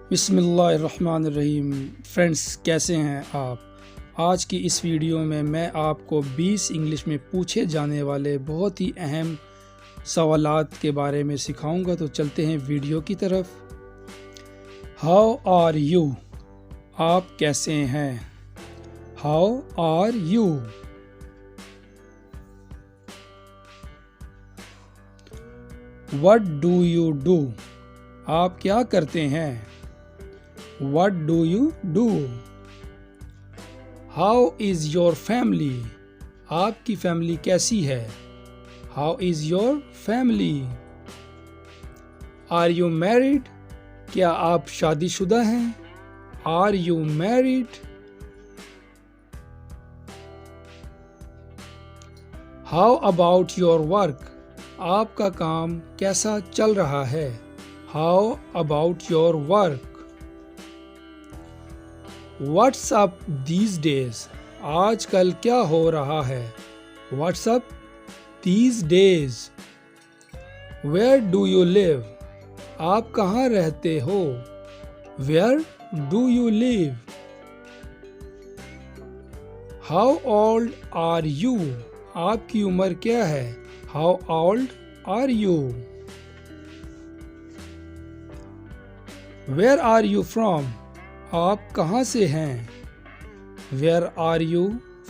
बिस्मिल्लाहिर्रहमानिर्रहीम। फ्रेंड्स, कैसे हैं आप? आज की इस वीडियो में मैं आपको 20 इंग्लिश में पूछे जाने वाले बहुत ही अहम सवालात के बारे में सिखाऊंगा। तो चलते हैं वीडियो की तरफ। How are you? आप कैसे हैं? How are you? What do you do? आप क्या करते हैं? What do you do? How is your family? आपकी फैमिली कैसी है? How is your family? Are you married? क्या आप शादीशुदा हैं? Are you married? How about your work? आपका काम कैसा चल रहा है? How about your work? What's up these days? आजकल क्या हो रहा है? What's up these days? Where do you live? आप कहाँ रहते हो? Where do you live? How old are you? आपकी उम्र क्या है? How old are you? Where are you from? आप कहाँ से हैं? Where are you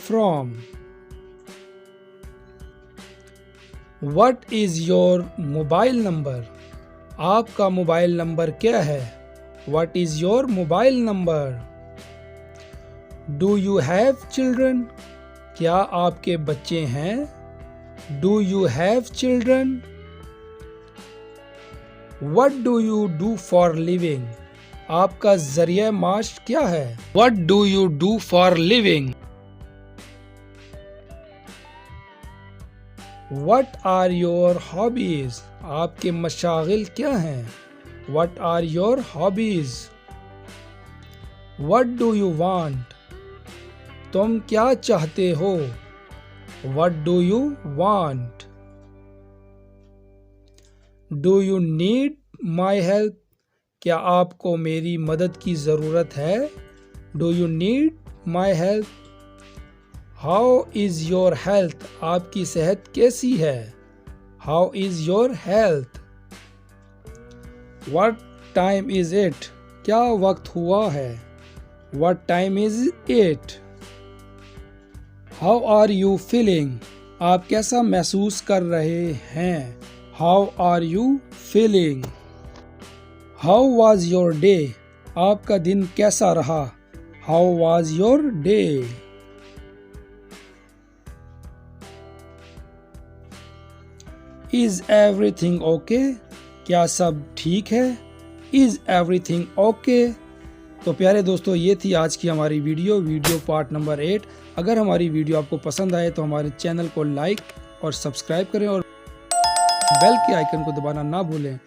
from? What is your mobile number? आपका मोबाइल नंबर क्या है? What is your mobile number? Do you have children? क्या आपके बच्चे हैं? Do you have children? What do you do for living? आपका जरिया माश क्या है? What do you do for living? What are your hobbies? आपके मशागिल क्या हैं? What are your hobbies? What do you want? तुम क्या चाहते हो? What do you want? Do you need my help? क्या आपको मेरी मदद की ज़रूरत है? Do you need my help? How is your health? आपकी सेहत कैसी है? How is your health? What time is it? क्या वक्त हुआ है? What time is it? How are you feeling? आप कैसा महसूस कर रहे हैं? How are you feeling? How was your day? आपका दिन कैसा रहा? How was your day? Is everything okay? क्या सब ठीक है? Is everything okay? तो प्यारे दोस्तों, ये थी आज की हमारी वीडियो पार्ट नंबर 8। अगर हमारी वीडियो आपको पसंद आए तो हमारे चैनल को लाइक और सब्सक्राइब करें और बेल के आइकन को दबाना ना भूलें